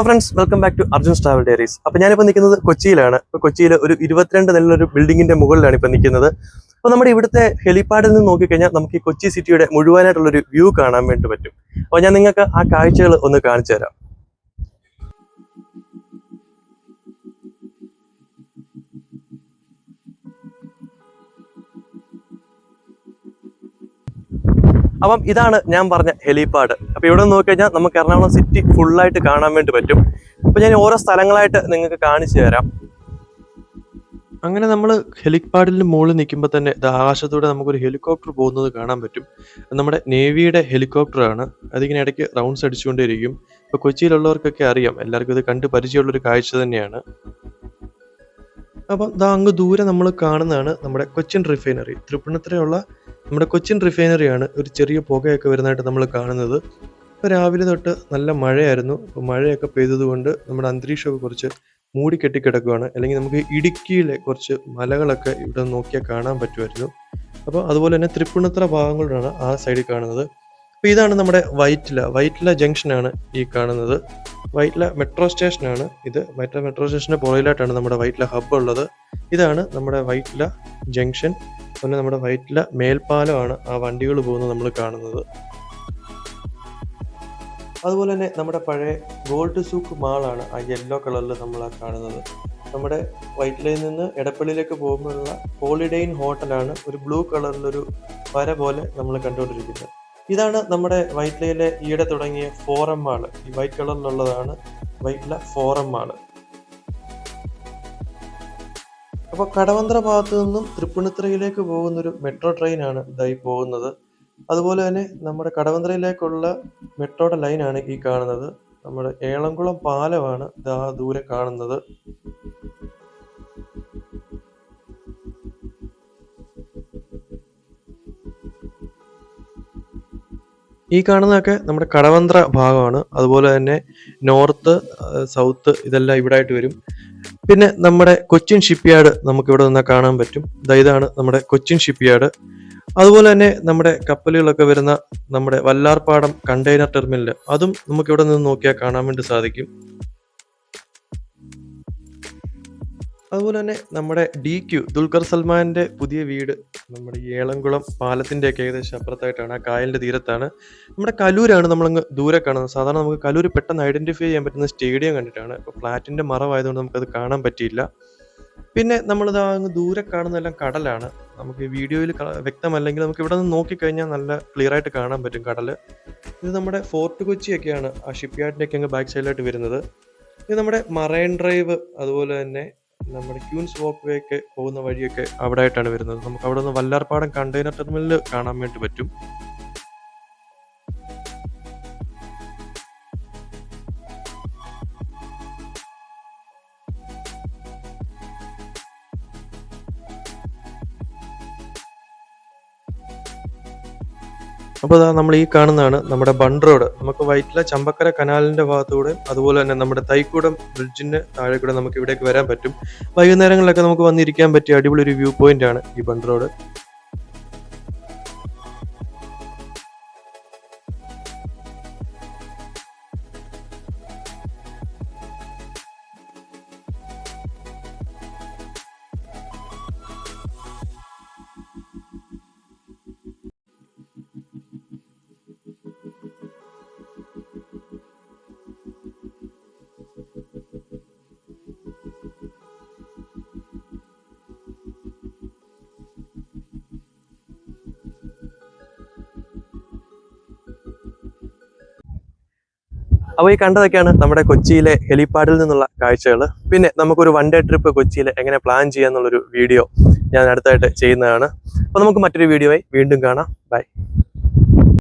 Friends, welcome back to Arjun's travel diaries. അപ്പോൾ ഞാനിപ്പോൾ നിൽക്കുന്നത് കൊച്ചിയിലാണ്. ഇപ്പോൾ കൊച്ചിയിൽ ഒരു 22 നിലയിലൊരു ബിൽഡിങ്ങിന്റെ മുകളിലാണ് ഇപ്പോൾ നിൽക്കുന്നത്. അപ്പോൾ നമ്മുടെ ഇവിടുത്തെ ഹെലിപ്പാഡിൽ നിന്ന് നോക്കിക്കഴിഞ്ഞാൽ നമുക്ക് ഈ കൊച്ചി സിറ്റിയുടെ മുഴുവനായിട്ടുള്ളൊരു വ്യൂ കാണാൻ വേണ്ടി പറ്റും. അപ്പോൾ ഞാൻ നിങ്ങൾക്ക് ആ കാഴ്ചകൾ ഒന്ന് കാണിച്ചു തരാം. അപ്പം ഇതാണ് ഞാൻ പറഞ്ഞ ഹെലിപ്പാഡ്. അപ്പോൾ ഇവിടെ നോക്കിക്കഴിഞ്ഞാൽ നമുക്ക് എറണാകുളം സിറ്റി ഫുള്ളായിട്ട് കാണാൻ വേണ്ടി പറ്റും. അപ്പോൾ ഞാൻ ഓരോ സ്ഥലങ്ങളായിട്ട് നിങ്ങൾക്ക് കാണിച്ചു തരാം. അങ്ങനെ നമ്മൾ ഹെലിപ്പാഡിന് മുകളിൽ നിൽക്കുമ്പോൾ തന്നെ ആകാശത്തൂടെ നമുക്കൊരു ഹെലികോപ്റ്റർ പോകുന്നത് കാണാൻ പറ്റും. നമ്മുടെ നേവിയുടെ ഹെലികോപ്റ്ററാണ്. അതിങ്ങനെ ഇടയ്ക്ക് റൗണ്ട്സ് അടിച്ചുകൊണ്ടേയിരിക്കും. ഇപ്പോൾ കൊച്ചിയിലുള്ളവർക്കൊക്കെ അറിയാം, എല്ലാവർക്കും ഇത് കണ്ട് പരിചയമുള്ളൊരു കാഴ്ച തന്നെയാണ്. അപ്പം അങ്ങ് ദൂരെ നമ്മൾ കാണുന്നതാണ് നമ്മുടെ കൊച്ചിൻ റിഫൈനറി. തൃപ്പൂണിത്തുറയുള്ള നമ്മുടെ കൊച്ചിൻ റിഫൈനറിയാണ്. ഒരു ചെറിയ പുകയൊക്കെ വരുന്നതായിട്ട് നമ്മൾ കാണുന്നത്. ഇപ്പോൾ രാവിലെ തൊട്ട് നല്ല മഴയായിരുന്നു. അപ്പോൾ മഴയൊക്കെ പെയ്തതുകൊണ്ട് നമ്മുടെ അന്തരീക്ഷമൊക്കെ കുറച്ച് മൂടിക്കെട്ടിക്കിടക്കുകയാണ്. അല്ലെങ്കിൽ നമുക്ക് ഇടുക്കിയിലെ കുറച്ച് മലകളൊക്കെ ഇവിടെ നോക്കിയാൽ കാണാൻ പറ്റുമായിരുന്നു. അപ്പോൾ അതുപോലെ തന്നെ തൃപ്പൂണിത്തുറ ഭാഗങ്ങളിലാണ് ആ സൈഡിൽ കാണുന്നത്. അപ്പോൾ ഇതാണ് നമ്മുടെ വൈറ്റില ജംഗ്ഷനാണ് ഈ കാണുന്നത്. വൈറ്റില മെട്രോ സ്റ്റേഷനാണ് ഇത്. മെട്രോ സ്റ്റേഷൻ്റെ പുറകിലായിട്ടാണ് നമ്മുടെ വൈറ്റില ഹബ്ബ് ഉള്ളത്. ഇതാണ് നമ്മുടെ വൈറ്റില ജംഗ്ഷൻ. പിന്നെ നമ്മുടെ വൈറ്റില മേൽപ്പാലമാണ് ആ വണ്ടികൾ പോകുന്നത് നമ്മൾ കാണുന്നത്. അതുപോലെ തന്നെ നമ്മുടെ പഴയ ഗോൾഡ് സൂക്ക് മാളാണ് ആ യെല്ലോ കളറിൽ നമ്മൾ കാണുന്നത്. നമ്മുടെ വൈറ്റിലയിൽ നിന്ന് എടപ്പള്ളിയിലേക്ക് പോകുമ്പോഴുള്ള ഹോളിഡേയിൻ ഹോട്ടലാണ് ഒരു ബ്ലൂ കളറിലൊരു വര പോലെ നമ്മൾ കണ്ടുകൊണ്ടിരിക്കുന്നത്. ഇതാണ് നമ്മുടെ വൈറ്റിലയിലെ ഈയിടെ തുടങ്ങിയ ഫോറം മാള്. ഈ വൈറ്റ് കളറിലുള്ളതാണ് വൈറ്റില ഫോറം മാള്. അപ്പോൾ കടവന്ത്ര ഭാഗത്തു നിന്നും തൃപ്പൂണിത്തുറയിലേക്ക് പോകുന്നൊരു മെട്രോ ട്രെയിനാണ് ഇതായി പോകുന്നത്. അതുപോലെ തന്നെ നമ്മുടെ കടവന്ത്രയിലേക്കുള്ള മെട്രോയുടെ ലൈനാണ് ഈ കാണുന്നത്. നമ്മുടെ ഏളംകുളം പാലമാണ് ഇതാ ദൂരെ കാണുന്നത്. ഈ കാണുന്നതൊക്കെ നമ്മുടെ കടവന്ത്ര ഭാഗമാണ്. അതുപോലെ തന്നെ നോർത്ത്, സൗത്ത് ഇതെല്ലാം ഇവിടെ ആയിട്ട് വരും. പിന്നെ നമ്മുടെ കൊച്ചിൻ ഷിപ്പ്യാർഡ് നമുക്ക് ഇവിടെ നിന്നാൽ കാണാൻ പറ്റും. ഇതാണ് നമ്മുടെ കൊച്ചിൻ ഷിപ്പ്യാർഡ്. അതുപോലെ തന്നെ നമ്മുടെ കപ്പലുകളൊക്കെ വരുന്ന നമ്മുടെ വല്ലാർപാടം കണ്ടെയ്നർ ടെർമിനൽ, അതും നമുക്ക് ഇവിടെ നിന്ന് നോക്കിയാൽ കാണാൻ വേണ്ടി സാധിക്കും. അതുപോലെ തന്നെ നമ്മുടെ DQ ദുൽഖർ സൽമാന്റെ പുതിയ വീട് നമ്മുടെ ഈ ഏളംകുളം പാലത്തിന്റെ ഒക്കെ ഏകദേശം അപ്പുറത്തായിട്ടാണ്, ആ കായലിന്റെ തീരത്താണ്. നമ്മുടെ കലൂരാണ് നമ്മളങ്ങ് ദൂരെ കാണുന്നത്. സാധാരണ നമുക്ക് കലൂർ പെട്ടെന്ന് ഐഡന്റിഫൈ ചെയ്യാൻ പറ്റുന്ന സ്റ്റേഡിയം കണ്ടിട്ടാണ്. ഇപ്പോൾ ഫ്ലാറ്റിന്റെ മറവായതുകൊണ്ട് നമുക്കത് കാണാൻ പറ്റിയില്ല. പിന്നെ നമ്മളിത് അങ്ങ് ദൂരെ കാണുന്നതെല്ലാം കടലാണ്. നമുക്ക് വീഡിയോയിൽ വ്യക്തമല്ലെങ്കിൽ നമുക്ക് ഇവിടെ നിന്ന് നോക്കിക്കഴിഞ്ഞാൽ നല്ല ക്ലിയർ ആയിട്ട് കാണാൻ പറ്റും കടൽ. ഇത് നമ്മുടെ ഫോർട്ട് കൊച്ചിയൊക്കെയാണ് ആ ഷിപ്പ്യാർഡിന്റെ ഒക്കെ അങ്ങ് ബാക്ക് സൈഡിലായിട്ട് വരുന്നത്. ഇത് നമ്മുടെ മറൈൻ ഡ്രൈവ്, അതുപോലെ തന്നെ നമ്മുടെ ക്യൂൻസ് വാക്ക് വേ ഒക്കെ പോകുന്ന വഴിയൊക്കെ അവിടെ ആയിട്ടാണ് വരുന്നത്. നമുക്ക് അവിടെ നിന്ന് വല്ലാർപാടം കണ്ടെയ്നർ ടെർമിനൽ കാണാൻ വേണ്ടി പറ്റും. അപ്പോൾ നമ്മൾ ഈ കാണുന്നതാണ് നമ്മുടെ ബണ്ട് റോഡ്. നമുക്ക് വൈറ്റില ചമ്പക്കര കനാലിന്റെ ഭാഗത്തൂടെ, അതുപോലെ തന്നെ നമ്മുടെ തൈക്കൂടം ബ്രിഡ്ജിന്റെ താഴെ കൂടെ നമുക്ക് ഇവിടേക്ക് വരാൻ പറ്റും. വൈകുന്നേരങ്ങളിലൊക്കെ നമുക്ക് വന്നിരിക്കാൻ പറ്റിയ അടിപൊളി ഒരു വ്യൂ പോയിന്റ് ആണ് ഈ ബണ്ട് റോഡ്. അപ്പോൾ ഈ കണ്ടതൊക്കെയാണ് നമ്മുടെ കൊച്ചിയിലെ ഹെലിപ്പാഡിൽ നിന്നുള്ള കാഴ്ചകൾ. പിന്നെ നമുക്കൊരു 1 ഡേ ട്രിപ്പ് കൊച്ചിയിൽ എങ്ങനെ പ്ലാൻ ചെയ്യാന്നുള്ളൊരു വീഡിയോ ഞാൻ അടുത്തായിട്ട് ചെയ്യുന്നതാണ്. അപ്പോൾ നമുക്ക് മറ്റൊരു വീഡിയോയായി വീണ്ടും കാണാം. ബൈ.